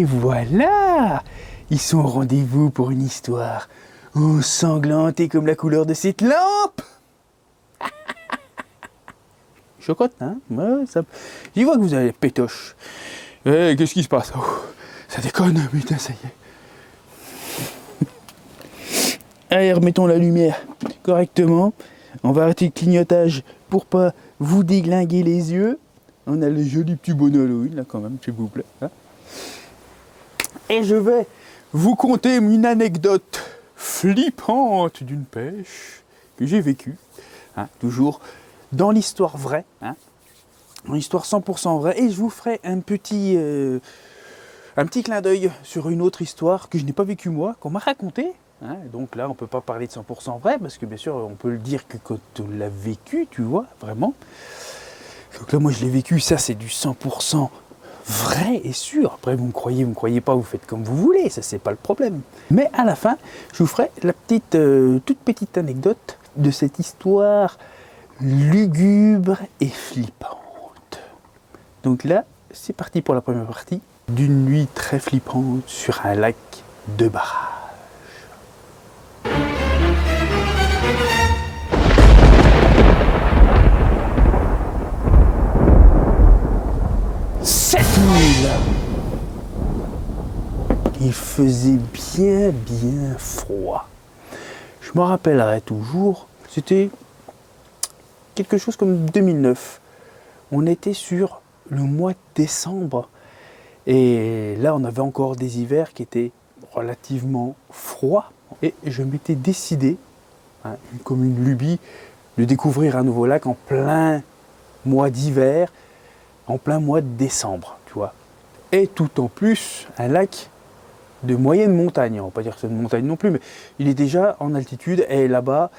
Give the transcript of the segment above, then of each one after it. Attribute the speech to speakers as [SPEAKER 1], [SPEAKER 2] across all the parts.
[SPEAKER 1] Et voilà! Ils sont au rendez-vous pour une histoire ensanglantée comme la couleur de cette lampe! Chocotte, hein? Ouais, ça... J'y vois que vous avez les pétoches. Eh, qu'est-ce qui se passe? Oh, ça déconne, putain, ça y est. Allez, remettons la lumière correctement. On va arrêter le clignotage pour pas vous déglinguer les yeux. On a le joli petit bon Halloween, là, quand même, s'il vous plaît. Hein. Et je vais vous conter une anecdote flippante d'une pêche que j'ai vécue. Hein, toujours dans l'histoire vraie. Hein, dans l'histoire 100% vraie. Et je vous ferai un petit clin d'œil sur une autre histoire que je n'ai pas vécue moi, qu'on m'a racontée. Hein, donc là, on ne peut pas parler de 100% vrai, parce que bien sûr, on peut le dire que quand on l'a vécu, tu vois, vraiment. Donc là, moi, je l'ai vécu, ça, c'est du 100% vrai et sûr. Après, vous me croyez pas, vous faites comme vous voulez, ça, c'est pas le problème. Mais à la fin, je vous ferai la petite, toute petite anecdote de cette histoire lugubre et flippante. Donc là, c'est parti pour la première partie d'une nuit très flippante sur un lac de barrage. Cette nuit-là, il faisait bien froid. Je me rappellerai toujours, c'était quelque chose comme 2009. On était sur le mois de décembre et là on avait encore des hivers qui étaient relativement froids et je m'étais décidé, hein, comme une lubie, de découvrir un nouveau lac en plein mois d'hiver, en plein mois de décembre, tu vois. Et tout en plus, un lac de moyenne montagne, on va pas dire que c'est une montagne non plus, mais il est déjà en altitude et là-bas,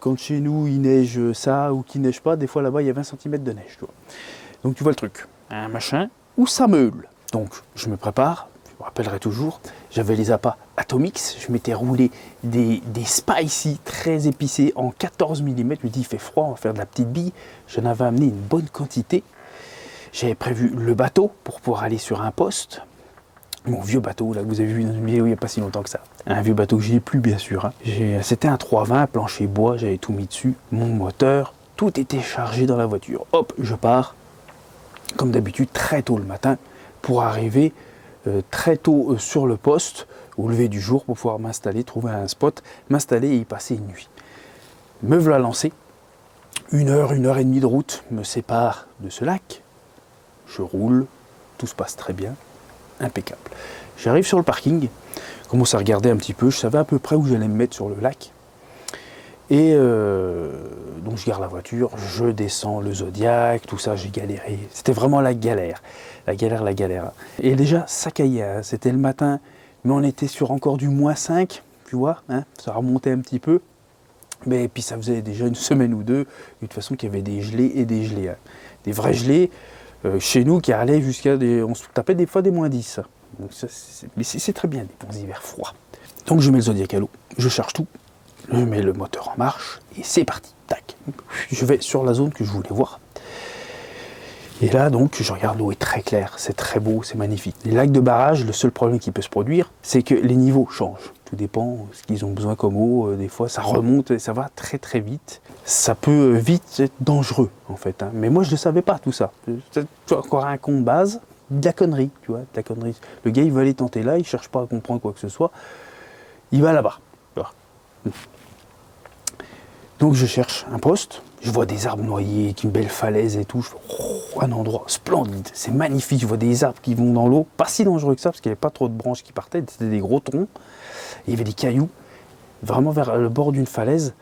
[SPEAKER 1] quand chez nous il neige ça ou qu'il neige pas, des fois là-bas il y a 20 cm de neige, tu vois. Donc tu vois le truc, un machin où ça meule. Donc je me prépare, je me rappellerai toujours, j'avais les appâts Atomix, je m'étais roulé des spicy très épicés en 14 mm, je me dis il fait froid, on va faire de la petite bille, j'en avais amené une bonne quantité. J'avais prévu le bateau pour pouvoir aller sur un poste. Mon vieux bateau, là, que vous avez vu dans une vidéo il n'y a pas si longtemps que ça. Un vieux bateau que je n'ai plus, bien sûr. Hein. C'était un 320, plancher bois, j'avais tout mis dessus. Mon moteur, tout était chargé dans la voiture. Hop, je pars, comme d'habitude, très tôt le matin, pour arriver très tôt sur le poste, au lever du jour, pour pouvoir m'installer, trouver un spot, m'installer et y passer une nuit. Me voilà lancé. 1 heure et demie de route me sépare de ce lac. Je roule, tout se passe très bien, impeccable. J'arrive sur le parking, je commence à regarder un petit peu, je savais à peu près où j'allais me mettre sur le lac. Et donc je garde la voiture, je descends le Zodiac, tout ça, j'ai galéré. C'était vraiment la galère. Et déjà, ça caillait, hein. C'était le matin, mais on était sur encore du -5, tu vois, hein, ça remontait un petit peu. Mais puis ça faisait déjà une semaine ou deux, de toute façon qu'il y avait des gelées et des gelées. Hein. Des vrais gelées. Chez nous qui allait jusqu'à des... On se tapait des fois des -10. Donc mais c'est très bien, des bons hivers froids. Donc je mets le Zodiac à l'eau, je charge tout, je mets le moteur en marche, et c'est parti. Tac. Je vais sur la zone que je voulais voir. Et là donc, je regarde, l'eau est très claire, c'est très beau, c'est magnifique. Les lacs de barrage, le seul problème qui peut se produire, c'est que les niveaux changent. Tout dépend de ce qu'ils ont besoin comme eau. Des fois, ça remonte et ça va très vite. Ça peut vite être dangereux, en fait. Hein. Mais moi, je ne savais pas tout ça. C'est encore un con de base, de la connerie, tu vois, de la connerie. Le gars, il va aller tenter là, il ne cherche pas à comprendre quoi que ce soit. Il va là-bas. Donc, je cherche un poste. Je vois des arbres noyés, une belle falaise et tout. Je fais, un endroit splendide, c'est magnifique. Je vois des arbres qui vont dans l'eau. Pas si dangereux que ça, parce qu'il n'y avait pas trop de branches qui partaient. C'était des gros troncs. Et il y avait des cailloux, vraiment vers le bord d'une falaise.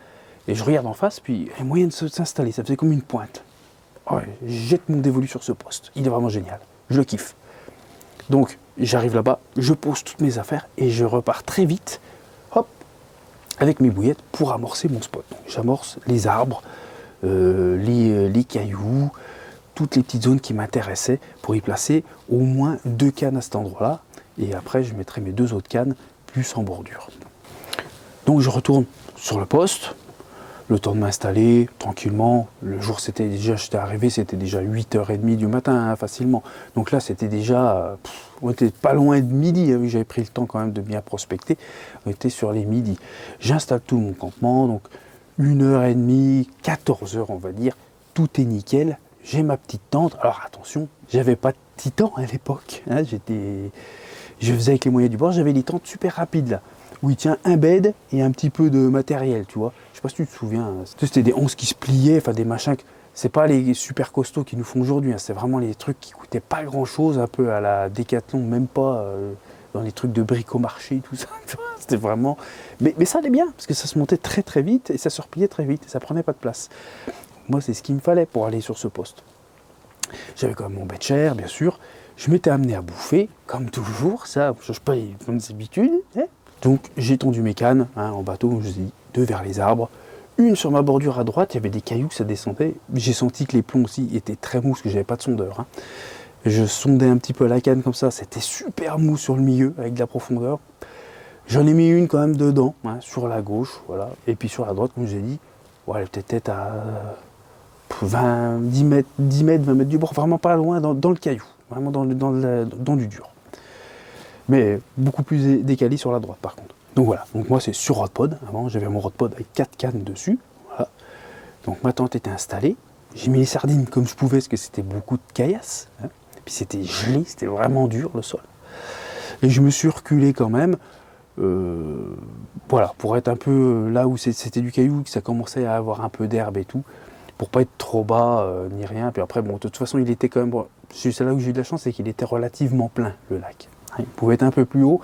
[SPEAKER 1] Et je regarde en face, puis il y a moyen de s'installer. Ça faisait comme une pointe. Ouais, je jette mon dévolu sur ce poste. Il est vraiment génial. Je le kiffe. Donc, j'arrive là-bas, je pose toutes mes affaires et je repars très vite, hop, avec mes bouillettes pour amorcer mon spot. Donc, j'amorce les arbres, les cailloux, toutes les petites zones qui m'intéressaient pour y placer au moins 2 cannes à cet endroit-là. Et après, je mettrai mes 2 autres cannes plus en bordure. Donc, je retourne sur le poste. Le temps de m'installer tranquillement. Le jour, j'étais arrivé, c'était déjà 8h30 du matin, hein, facilement. Donc là, c'était déjà, on était pas loin de midi, hein, j'avais pris le temps quand même de bien prospecter. On était sur les midis. J'installe tout mon campement, donc 1h30, 14h, on va dire. Tout est nickel. J'ai ma petite tente. Alors attention, j'avais pas de titan à l'époque. Hein, je faisais avec les moyens du bord. J'avais des tentes super rapides là, où il tient un bed et un petit peu de matériel, tu vois. Je sais pas si tu te souviens. Hein. C'était des 11 qui se pliaient, enfin des machins. C'est pas les super costauds qu'ils nous font aujourd'hui. Hein. C'est vraiment les trucs qui coûtaient pas grand chose, un peu à la Décathlon, même pas dans les trucs de bric-au-marché, tout ça. C'était vraiment. Mais ça allait bien, parce que ça se montait très très vite et ça se repliait très vite et ça prenait pas de place. Moi, c'est ce qu'il me fallait pour aller sur ce poste. J'avais quand même mon bed chair, bien sûr. Je m'étais amené à bouffer, comme toujours. Ça ne change pas les bonnes habitudes. Hein. Donc, j'ai tendu mes cannes en bateau, comme je vous ai dit, 2 vers les arbres. Une sur ma bordure à droite, il y avait des cailloux, ça descendait. J'ai senti que les plombs aussi étaient très mous, parce que j'avais pas de sondeur. Hein. Je sondais un petit peu la canne comme ça. C'était super mou sur le milieu, avec de la profondeur. J'en ai mis une quand même dedans, sur la gauche. Voilà. Et puis sur la droite, comme je l'ai dit, elle était peut-être à 10 mètres, 20 mètres du bord, vraiment pas loin dans le caillou, vraiment dans du dur. Mais beaucoup plus décalé sur la droite par contre. Donc voilà, donc moi c'est sur Rodpod, avant j'avais mon Rodpod avec 4 cannes dessus. Voilà. Donc ma tente était installée, j'ai mis les sardines comme je pouvais parce que c'était beaucoup de caillasse. Hein. Et puis c'était gelé, c'était vraiment dur le sol. Et je me suis reculé quand même. Voilà, pour être un peu là où c'était du caillou, que ça commençait à avoir un peu d'herbe et tout. Pour pas être trop bas ni rien. Puis après, bon, de toute façon, il était quand même. Bon, c'est là où j'ai eu de la chance, c'est qu'il était relativement plein, le lac. Il pouvait être un peu plus haut,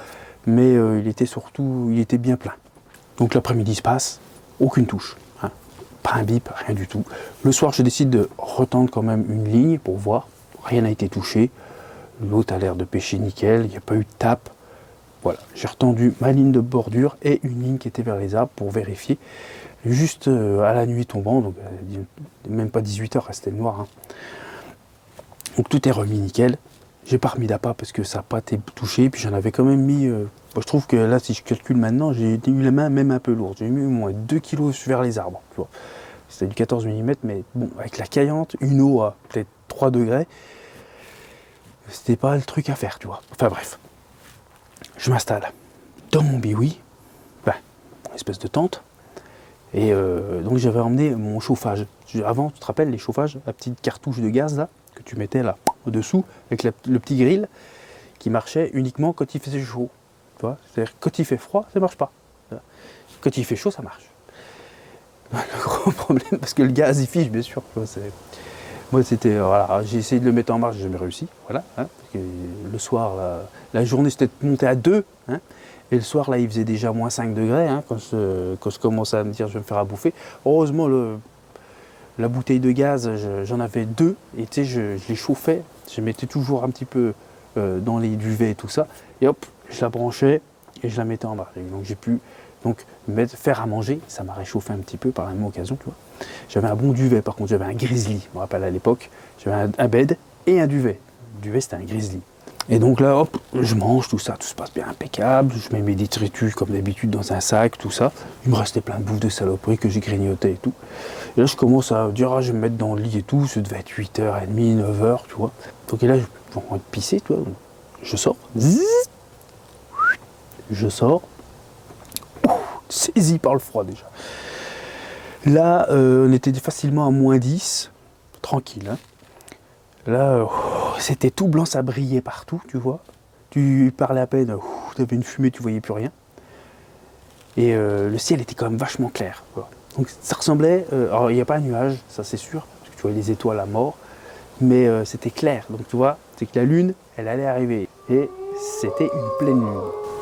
[SPEAKER 1] mais il était bien plein. Donc l'après-midi se passe, aucune touche. Hein. Pas un bip, rien du tout. Le soir, je décide de retendre quand même une ligne pour voir. Rien n'a été touché. L'autre a l'air de pêcher nickel, il n'y a pas eu de tape. Voilà, j'ai retendu ma ligne de bordure et une ligne qui était vers les arbres pour vérifier. Juste à la nuit tombant, donc même pas 18h, c'était noir. Hein. Donc tout est remis nickel. J'ai pas remis d'appât parce que ça n'a pas été touché. Puis j'en avais quand même mis. Je trouve que là, si je calcule maintenant, j'ai eu la main même un peu lourde. J'ai mis au moins 2 kg vers les arbres. C'était du 14 mm, mais bon, avec la caillante, une eau à peut-être 3 degrés, c'était pas le truc à faire, tu vois. Enfin bref. Je m'installe dans mon biwi, une espèce de tente. Et donc j'avais emmené mon chauffage. Avant, tu te rappelles les chauffages, la petite cartouche de gaz là, que tu mettais là au-dessous, avec le petit grill qui marchait uniquement quand il faisait chaud. Tu vois, c'est-à-dire quand il fait froid, ça ne marche pas. Quand il fait chaud, ça marche. Le gros problème, parce que le gaz il fiche, bien sûr. Moi c'était, voilà, j'ai essayé de le mettre en marche, j'ai jamais réussi. Voilà, hein, parce que le soir, la journée c'était monté à 2. Hein, et le soir, là, il faisait déjà moins 5 degrés, hein, quand je commençais à me dire je vais me faire à bouffer. Heureusement, la bouteille de gaz, j'en avais 2, et tu sais, je les chauffais, je mettais toujours un petit peu dans les duvets et tout ça, et hop, je la branchais et je la mettais en marche. Donc j'ai pu faire à manger, ça m'a réchauffé un petit peu par la même occasion, tu vois. J'avais un bon duvet, par contre, j'avais un grizzly, je me rappelle à l'époque, j'avais un bed et un duvet. Le duvet, c'était un grizzly. Et donc là, hop, je mange tout ça, tout se passe bien impeccable. Je mets mes détritus comme d'habitude dans un sac, tout ça. Il me restait plein de bouffe de saloperie que j'ai grignoté et tout. Et là, je commence à dire, je vais me mettre dans le lit et tout. Ça devait être 8h30, 9h, tu vois. Donc et là, j'ai envie de pisser, tu vois. Donc, je sors. Je sors. Saisi par le froid déjà. Là, on était facilement à moins 10. Tranquille, hein. Là, c'était tout blanc, ça brillait partout, tu vois. Tu parlais à peine, tu avais une fumée, tu voyais plus rien. Et le ciel était quand même vachement clair. Quoi. Donc ça ressemblait, alors il n'y a pas un nuage, ça c'est sûr, parce que tu vois les étoiles à mort, mais c'était clair. Donc tu vois, c'est que la lune, elle allait arriver. Et c'était une pleine lune.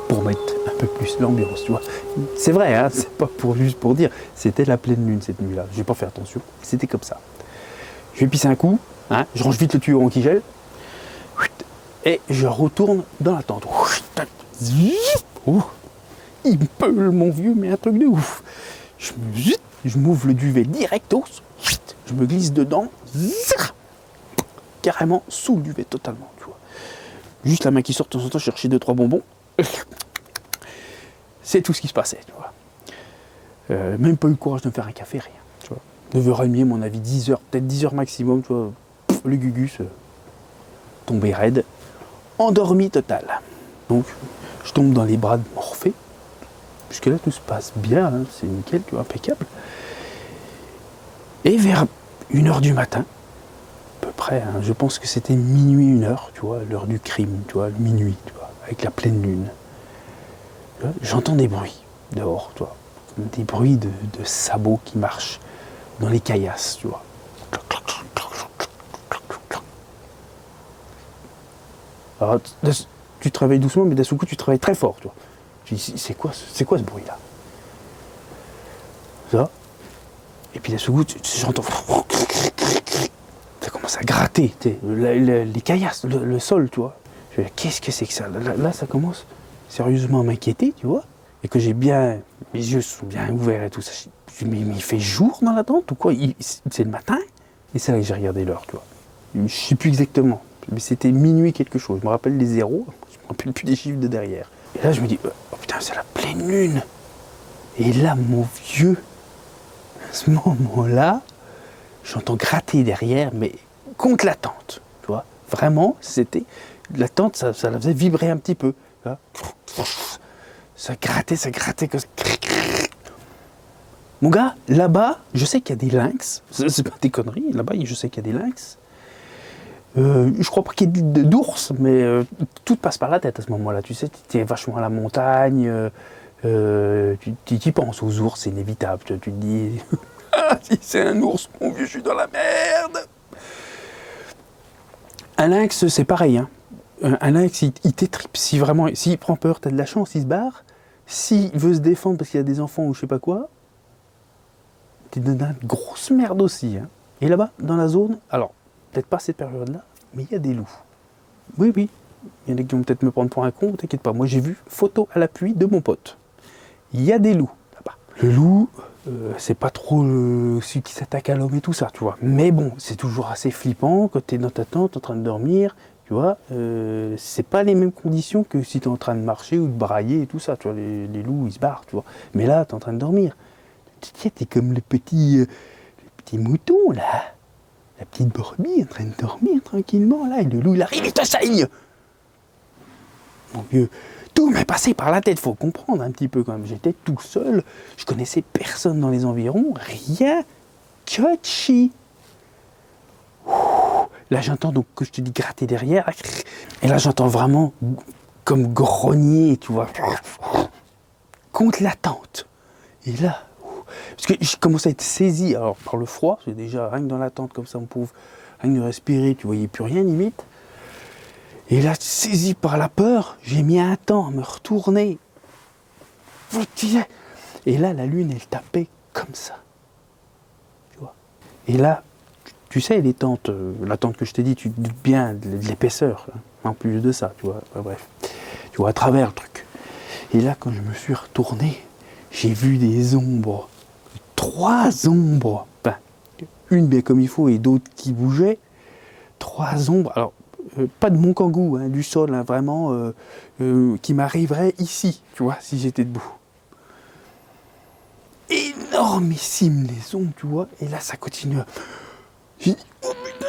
[SPEAKER 1] Pour mettre un peu plus l'ambiance, tu vois. C'est vrai, hein, c'est pas juste pour dire, c'était la pleine lune cette nuit-là. J'ai pas fait attention, c'était comme ça. Je vais pisser un coup. Hein, je range vite le tuyau anti-gel et je retourne dans la tente. Il peule mon vieux, mais un truc de ouf. Je m'ouvre le duvet directos, je me glisse dedans, carrément sous le duvet totalement. Tu vois. Juste la main qui sort de temps en temps chercher 2-3 bonbons. C'est tout ce qui se passait. Tu vois. Même pas eu le courage de me faire un café, rien. Tu vois. 9h30, à mon avis, 10h, peut-être 10h maximum, tu vois. Le gugus tombé raide, endormi total. Donc, je tombe dans les bras de Morphée. Jusque là, tout se passe bien, hein, c'est nickel, tu vois, impeccable. Et vers 1h du matin, à peu près, hein, je pense que c'était minuit, 1h, tu vois, l'heure du crime, tu vois, minuit, tu vois, avec la pleine lune. J'entends des bruits dehors, tu vois, des bruits de sabots qui marchent dans les caillasses, tu vois. Alors, tu te réveilles doucement, mais d'un seul coup, tu te réveilles très fort, tu vois. Tu dis, c'est quoi ce bruit-là? Ça. Et puis d'un seul coup, j'entends... Ça commence à gratter, les caillasses, le sol, tu vois. Je dis, qu'est-ce que c'est que ça? Là, ça commence sérieusement à m'inquiéter, tu vois. Et que j'ai bien... Mes yeux sont bien ouverts et tout ça. Je dis, mais il fait jour dans la tente ou quoi? C'est le matin? Et c'est là que j'ai regardé l'heure, tu vois. Je ne sais plus exactement. Mais c'était minuit quelque chose. Je me rappelle les zéros. Je me rappelle plus des chiffres de derrière. Et là, je me dis, oh putain, c'est la pleine lune. Et là, mon vieux, à ce moment-là, j'entends gratter derrière, mais contre la tente. Tu vois, vraiment, c'était... La tente, ça la faisait vibrer un petit peu. Tu vois. Ça grattait. Comme ça. Mon gars, là-bas, je sais qu'il y a des lynx. C'est pas des conneries. Là-bas, je sais qu'il y a des lynx. Je crois pas qu'il y ait d'ours, mais tout passe par la tête à ce moment-là. Tu sais, tu es vachement à la montagne, tu y penses aux ours, c'est inévitable. Tu te dis, ah, si c'est un ours, mon vieux, je suis dans la merde. Un lynx, c'est pareil. Hein. Un lynx, il t'étripe. Si vraiment, s'il prend peur, t'as de la chance, il se barre. S'il veut se défendre parce qu'il y a des enfants ou je sais pas quoi, t'es dans une grosse merde aussi. Hein. Et là-bas, dans la zone, alors, peut-être pas cette période-là, mais il y a des loups. Oui. Il y en a qui vont peut-être me prendre pour un con, t'inquiète pas. Moi, j'ai vu photo à l'appui de mon pote. Il y a des loups là-bas. Le loup, c'est pas trop celui qui s'attaque à l'homme et tout ça, tu vois. Mais bon, c'est toujours assez flippant quand t'es dans ta tente en train de dormir, tu vois. C'est pas les mêmes conditions que si t'es en train de marcher ou de brailler et tout ça, tu vois. Les loups, ils se barrent, tu vois. Mais là, t'es en train de dormir. T'es comme le petit mouton, là. La petite brebis en train de dormir tranquillement, là, et le loup, il arrive, il te saigne. Mon vieux, tout m'est passé par la tête, faut comprendre un petit peu quand même. J'étais tout seul, je connaissais personne dans les environs, rien que chi. Là, j'entends donc, que je te dis, gratter derrière, et là, j'entends vraiment comme grogner, tu vois, contre la tente. Et là, parce que je commençais à être saisi, alors par le froid, c'est déjà rien que dans la tente comme ça, mon pauvre, rien que de respirer, tu voyais plus rien limite. Et là, saisi par la peur, j'ai mis un temps à me retourner. Et là, la lune, elle tapait comme ça. Tu vois. Et là, tu sais, les tentes, la tente que je t'ai dit, tu te doutes bien de l'épaisseur, hein, en plus de ça, tu vois. Bref, tu vois, à travers le truc. Et là, quand je me suis retourné, j'ai vu des ombres. 3 ombres. Enfin, une bien comme il faut et d'autres qui bougeaient. 3 ombres. Alors, pas de mon kangou, hein, du sol, hein, vraiment, qui m'arriverait ici, tu vois, si j'étais debout. Énormissime les ombres, tu vois, et là ça continue. J'ai dit, oh putain,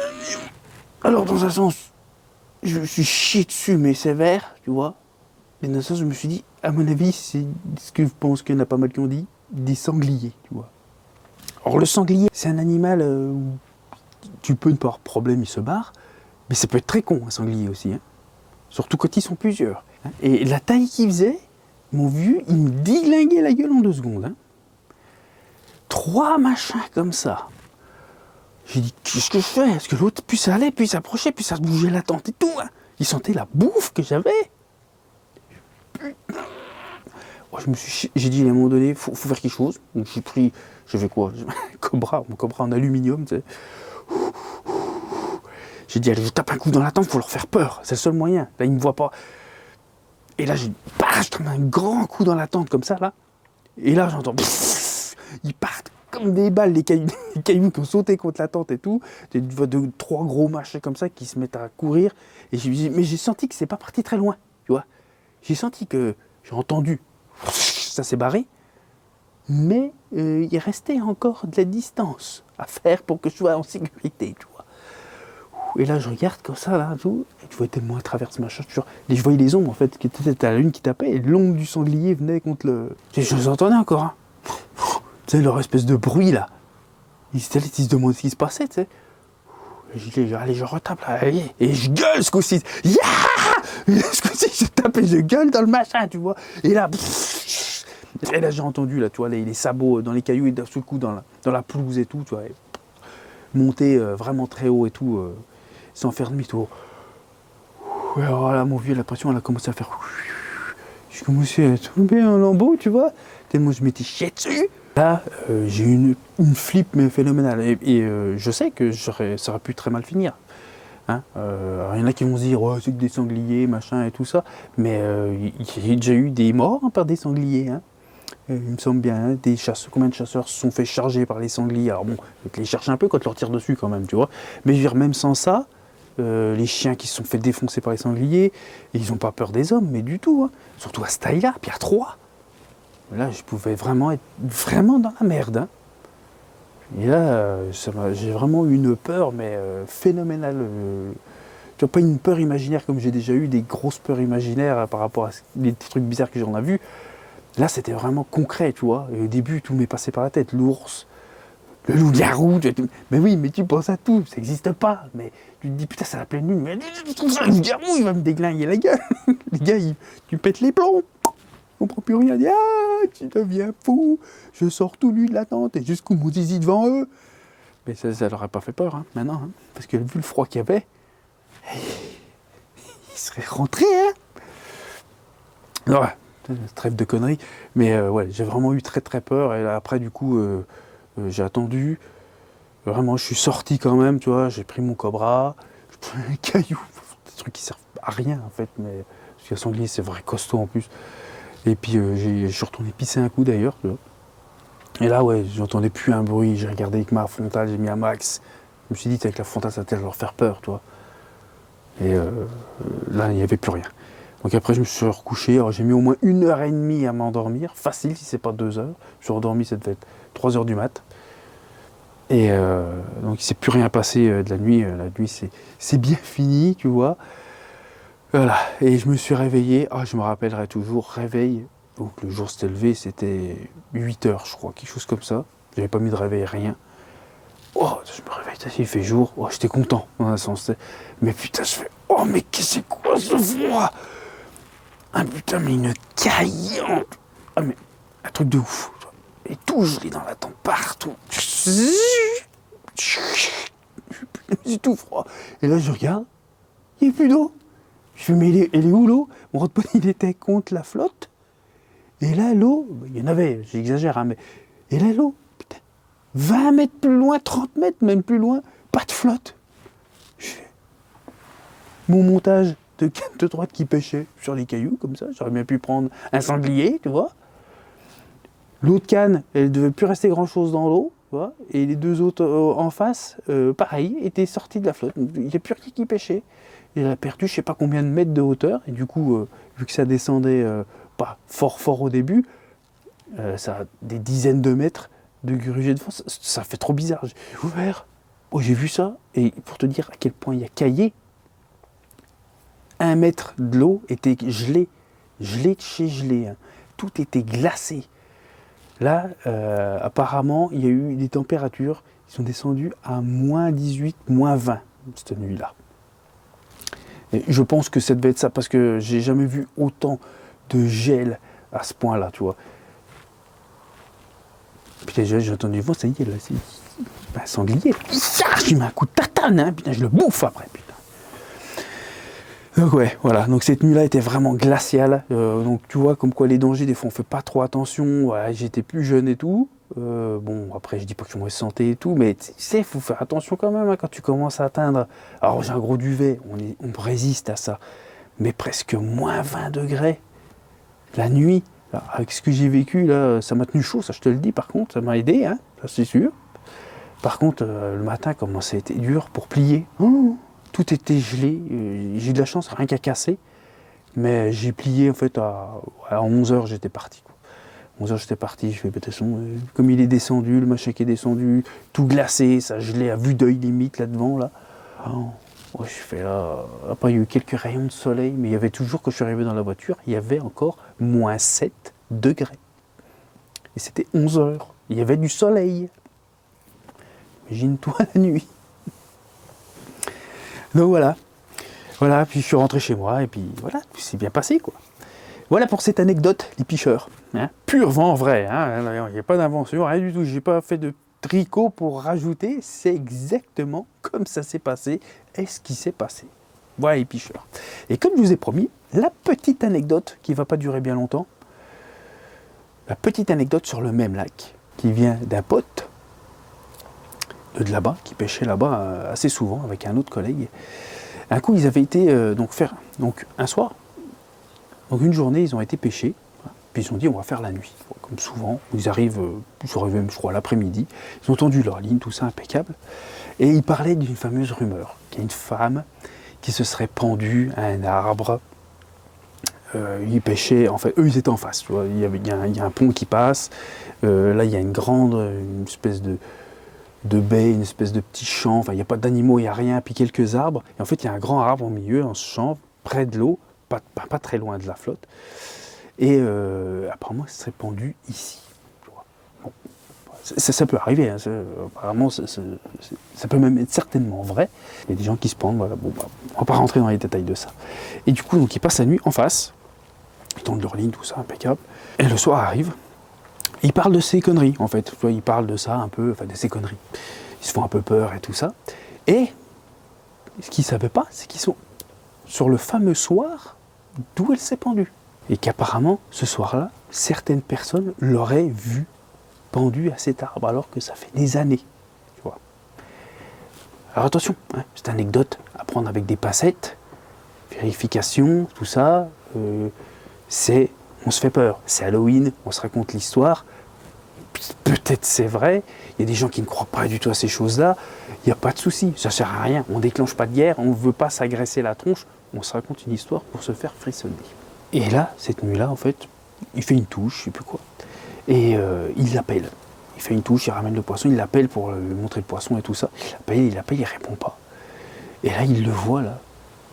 [SPEAKER 1] alors dans un sens, je me suis chié dessus, mais sévère, tu vois, mais dans un sens, je me suis dit, à mon avis, c'est ce que je pense qu'il y en a pas mal qui ont dit, des sangliers, tu vois. Alors le sanglier, c'est un animal où tu peux ne pas avoir de problème, il se barre, mais ça peut être très con, un sanglier aussi, hein. Surtout quand ils sont plusieurs. Hein. Et la taille qu'il faisait, mon vieux, il me déglinguait la gueule en 2 secondes. Hein. 3 machins comme ça. J'ai dit, qu'est-ce que je fais? Parce que l'autre, plus ça allait, plus ça approchait, plus ça bougeait la tente et tout. Hein. Il sentait la bouffe que j'avais. Putain. Oh, j'ai dit à un moment donné, faut faire quelque chose. Donc j'ai pris, je fais quoi? Mon cobra en aluminium, tu sais. J'ai dit, allez, je tape un coup dans la tente, faut leur faire peur. C'est le seul moyen. Là, ils ne me voient pas. Et là, je tape un grand coup dans la tente, comme ça, là. Et là, j'entends... Ils partent comme des balles, les cailloux qui ont sauté contre la tente et tout. Tu vois 3 gros machins comme ça qui se mettent à courir. Et mais j'ai senti que c'est pas parti très loin, tu vois. J'ai senti que... J'ai entendu... Ça s'est barré. mais il restait encore de la distance à faire pour que je sois en sécurité, tu vois. Et là, je regarde comme ça, là, tout, et je voyais tellement à travers ce machin, je voyais les ombres, en fait, qui étaient à la lune qui tapait, et l'ombre du sanglier venait contre le... Je les entendais encore, hein. Tu sais, leur espèce de bruit, là. Ils se demandaient ce qui se passait, tu sais. Et je dis, allez, je retape, là, allez. Et je gueule, ce coup-ci. Yeah! Ce coup-ci, je tape et je gueule dans le machin, tu vois. Et là... Et là, j'ai entendu, là, tu vois, les sabots dans les cailloux, et d'un seul coup, dans la pelouse et tout, tu vois. Monter vraiment très haut et tout, sans faire demi-tour. Ouais, alors là, mon vieux, la pression, elle a commencé à faire... J'ai commencé à tomber en lambeaux, tu vois, tellement je m'étais chié dessus. Là, j'ai eu une flip, mais phénoménale. Et je sais que ça aurait pu très mal finir. Hein, il y en a qui vont se dire, oh, c'est que des sangliers, machin et tout ça. Mais il y a déjà eu des morts par des sangliers. Hein. Il me semble bien, hein, des chasseurs, combien de chasseurs se sont fait charger par les sangliers. Alors bon, il faut les chercher un peu quand tu leur tires dessus quand même, tu vois. Mais je veux dire, même sans ça, les chiens qui se sont fait défoncer par les sangliers, ils n'ont pas peur des hommes, mais du tout. Hein. Surtout à cette taille-là, puis à 3. Là, je pouvais vraiment être vraiment dans la merde. Hein. Et là, j'ai vraiment eu une peur, mais phénoménale. Tu vois, pas une peur imaginaire comme j'ai déjà eu, des grosses peurs imaginaires par rapport à des trucs bizarres que j'en ai vus. Là, c'était vraiment concret, tu vois. Et au début, tout m'est passé par la tête. L'ours, le loup-garou. Mais oui, mais tu penses à tout, ça n'existe pas. Mais tu te dis, putain, c'est la pleine lune. Mais tu trouves ça, le loup-garou, il va me déglinguer la gueule. Les gars, tu pètes les plombs. On comprend plus rien. Ah, tu deviens fou. Je sors tout nu de la tente et jusqu'au mon zizi devant eux. Mais ça leur a pas fait peur, hein, maintenant. Hein, parce que vu le froid qu'il y avait, ils seraient rentrés, hein. Ouais. Trêve de conneries, mais ouais, j'ai vraiment eu très très peur, et là, après du coup j'ai attendu, vraiment je suis sorti quand même, tu vois, j'ai pris mon cobra, je pris un caillou, des trucs qui servent à rien en fait, mais parce que le sanglier c'est vrai costaud en plus, et puis je suis retourné pisser un coup d'ailleurs, tu vois. Et là ouais, j'entendais plus un bruit, j'ai regardé avec ma frontale, j'ai mis un max, je me suis dit avec la frontale ça va leur faire peur, tu vois, et là il n'y avait plus rien. Donc après je me suis recouché, alors j'ai mis au moins 1h30 à m'endormir, facile si c'est pas 2 heures. Je suis redormi, ça devait être 3 heures du mat. Et donc il s'est plus rien passé de la nuit c'est bien fini, tu vois. Voilà, et je me suis réveillé, je me rappellerai toujours, réveil, donc le jour s'était levé, c'était 8 heures je crois, quelque chose comme ça. J'avais pas mis de réveil, rien. Oh, je me réveille, il fait jour, j'étais content dans un sens. Mais putain, je fais, mais qu'est-ce que c'est quoi ce froid? Ah putain, mais une caillante. Ah mais un truc de ouf. Et tout gelé dans la tente, partout. C'est tout froid. Et là je regarde, il n'y a plus d'eau. Je fais, mais elle est où l'eau? Mon road-pony il était contre la flotte. Et là l'eau, il y en avait, j'exagère, hein, mais. Et là l'eau, putain, 20 mètres plus loin, 30 mètres même plus loin, pas de flotte. Je fais, mon montage de droite qui pêchait sur les cailloux, comme ça, j'aurais bien pu prendre un sanglier, tu vois. L'autre canne, elle ne devait plus rester grand-chose dans l'eau, tu vois. Et les deux autres en face, pareil, étaient sortis de la flotte. Il n'y a plus rien qui pêchait. Il a perdu je ne sais pas combien de mètres de hauteur, et du coup, vu que ça descendait pas fort au début, ça a des dizaines de mètres de gruget de fond, ça fait trop bizarre. J'ai ouvert, j'ai vu ça, et pour te dire à quel point il y a caillé, 1 mètre de l'eau était gelée de chez gelé. Hein. Tout était glacé. Là, apparemment, il y a eu des températures qui sont descendues à moins 18, moins 20 cette nuit-là. Et je pense que ça devait être ça, parce que j'ai jamais vu autant de gel à ce point-là, tu vois. Putain, j'ai entendu voir, ça y est, là, c'est un sanglier. Je lui mets un coup de tatane, hein, putain, je le bouffe après, putain. Donc ouais, voilà, donc cette nuit-là était vraiment glaciale, donc tu vois comme quoi les dangers, des fois on fait pas trop attention, ouais, j'étais plus jeune et tout, bon après je dis pas que je suis mauvaise santé et tout, mais tu sais, il faut faire attention quand même hein, quand tu commences à atteindre, alors j'ai un gros duvet, on résiste à ça, mais presque moins 20 degrés la nuit, alors, avec ce que j'ai vécu là, ça m'a tenu chaud, ça je te le dis par contre, ça m'a aidé, hein, ça c'est sûr. Par contre, le matin, comment ça a été dur pour plier. Tout était gelé, j'ai eu de la chance, rien qu'à casser, mais j'ai plié en fait à 11h j'étais parti. Quoi. 11h j'étais parti, je fais, de toute façon, comme il est descendu, le machin qui est descendu, tout glacé, ça gelait à vue d'œil limite là-devant, là. Oh, ouais, je fais là, après il y a eu quelques rayons de soleil, mais il y avait toujours, quand je suis arrivé dans la voiture, il y avait encore -7 degrés. Et c'était 11h, il y avait du soleil. Imagine-toi la nuit. Donc voilà, puis je suis rentré chez moi, et puis voilà, tout s'est bien passé, quoi. Voilà pour cette anecdote, les picheurs. Hein, pur vent vrai, hein, il n'y a pas d'invention, rien du tout. J'ai pas fait de tricot pour rajouter. C'est exactement comme ça s'est passé et ce qui s'est passé. Voilà les picheurs. Et comme je vous ai promis, la petite anecdote qui ne va pas durer bien longtemps. La petite anecdote sur le même lac qui vient d'un pote de là-bas, qui pêchait là-bas assez souvent avec un autre collègue. Un coup, ils avaient été un soir. Donc une journée, ils ont été pêchés, puis ils ont dit on va faire la nuit. Bon, comme souvent, ils arrivent, je crois, l'après-midi, ils ont tendu leur ligne, tout ça impeccable, et ils parlaient d'une fameuse rumeur, qu'il y a une femme qui se serait pendue à un arbre. Ils pêchaient, en fait, eux ils étaient en face, tu vois, il y a un pont qui passe, là il y a une espèce de baie, une espèce de petit champ, enfin il n'y a pas d'animaux, il n'y a rien, puis quelques arbres, et en fait il y a un grand arbre au milieu, en ce champ, près de l'eau, pas très loin de la flotte, et apparemment elle serait pendue ici. Bon, ça peut arriver, hein, apparemment ça peut même être certainement vrai. Il y a des gens qui se pendent, voilà, bon, on va pas rentrer dans les détails de ça. Et du coup, donc, ils passent la nuit en face, ils tendent leur ligne, tout ça, impeccable, et le soir arrive, et ils parlent de ces conneries, en fait, tu vois, ils parlent de ça un peu, enfin de ces conneries. Ils se font un peu peur et tout ça, et ce qu'ils ne savaient pas, c'est qu'ils sont sur le fameux soir d'où elle s'est pendue. Et qu'apparemment, ce soir-là, certaines personnes l'auraient vue pendue à cet arbre, alors que ça fait des années. Tu vois. Alors attention, hein, cette anecdote à prendre avec des pincettes, vérification, tout ça, on se fait peur. C'est Halloween, on se raconte l'histoire. Peut-être c'est vrai, il y a des gens qui ne croient pas du tout à ces choses-là, il n'y a pas de souci, ça ne sert à rien, on ne déclenche pas de guerre, on ne veut pas s'agresser la tronche, on se raconte une histoire pour se faire frissonner. Et là, cette nuit-là, en fait, il fait une touche, je ne sais plus quoi, et il l'appelle. Il fait une touche, il ramène le poisson, il l'appelle pour lui montrer le poisson et tout ça, il l'appelle, il ne répond pas. Et là, il le voit, là,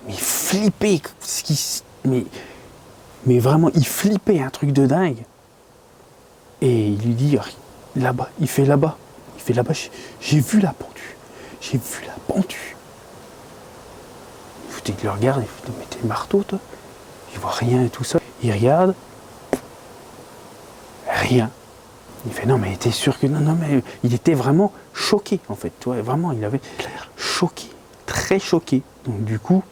[SPEAKER 1] mais flippé, mais vraiment, il flippait un truc de dingue. Et il lui dit, là-bas, il fait là-bas, j'ai vu la pendue, j'ai vu la pendue. Il le regarde, il dit, mais t'es marteau, toi? Il voit rien et tout ça. Il regarde, rien. Il fait, non, mais t'es sûr que... Non, mais il était vraiment choqué, en fait. Tu vois, vraiment, il avait l'air choqué, très choqué. Donc, du coup,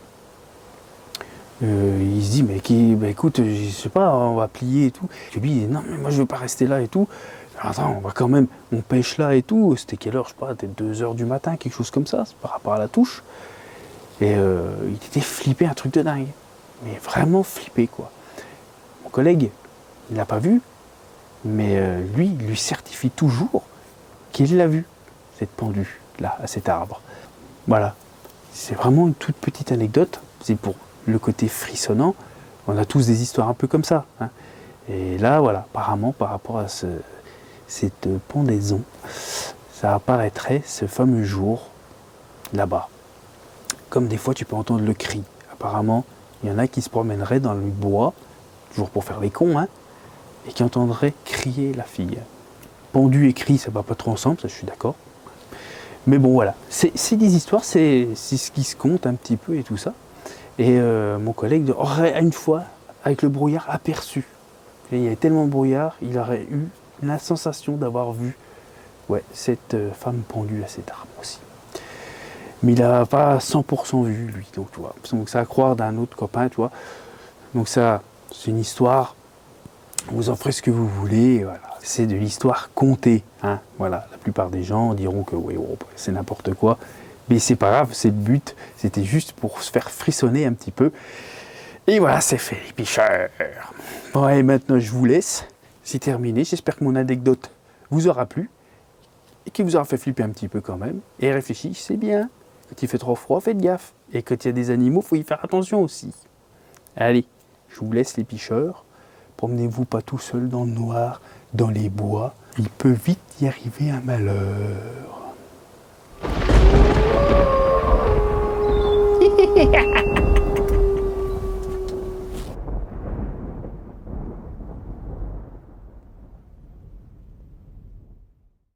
[SPEAKER 1] il se dit, mais écoute, je sais pas, on va plier et tout. Et lui, il dit, non, mais moi, je veux pas rester là et tout. Alors, attends, on va quand même, on pêche là et tout. C'était quelle heure, je sais pas, peut-être 2h du matin, quelque chose comme ça, par rapport à la touche. Et il était flippé, un truc de dingue. Mais vraiment flippé, quoi. Mon collègue, il l'a pas vu, mais lui, il lui certifie toujours qu'il l'a vu, cette pendue, là, à cet arbre. Voilà. C'est vraiment une toute petite anecdote. C'est pour le côté frissonnant. On a tous des histoires un peu comme ça. Hein. Et là, voilà, apparemment, par rapport à cette pendaison, ça apparaîtrait ce fameux jour, là-bas. Comme des fois, tu peux entendre le cri. Apparemment, il y en a qui se promèneraient dans le bois, toujours pour faire les cons, hein, et qui entendraient crier la fille. Pendu et cri, ça ne va pas trop ensemble, ça je suis d'accord. Mais bon, voilà. C'est des histoires, c'est ce qui se compte un petit peu et tout ça. Et mon collègue aurait une fois, avec le brouillard, aperçu. Et il y avait tellement de brouillard, il aurait eu la sensation d'avoir vu cette femme pendue à cet arbre aussi. Mais il n'a pas 100% vu, lui. Donc, tu vois. Donc, c'est à croire d'un autre copain, tu vois. Donc, ça, c'est une histoire. Vous en ferez ce que vous voulez. Voilà. C'est de l'histoire contée. Hein. Voilà. La plupart des gens diront que c'est n'importe quoi. Mais c'est pas grave, c'est le but. C'était juste pour se faire frissonner un petit peu. Et voilà, c'est fait, les picheurs. Bon, et maintenant, je vous laisse. C'est terminé. J'espère que mon anecdote vous aura plu. Et qui vous aura fait flipper un petit peu quand même. Et réfléchissez bien. Quand il fait trop froid, faites gaffe. Et quand il y a des animaux, il faut y faire attention aussi. Allez, je vous laisse les picheurs. Promenez-vous pas tout seul dans le noir. dans les bois, il peut vite y arriver un malheur.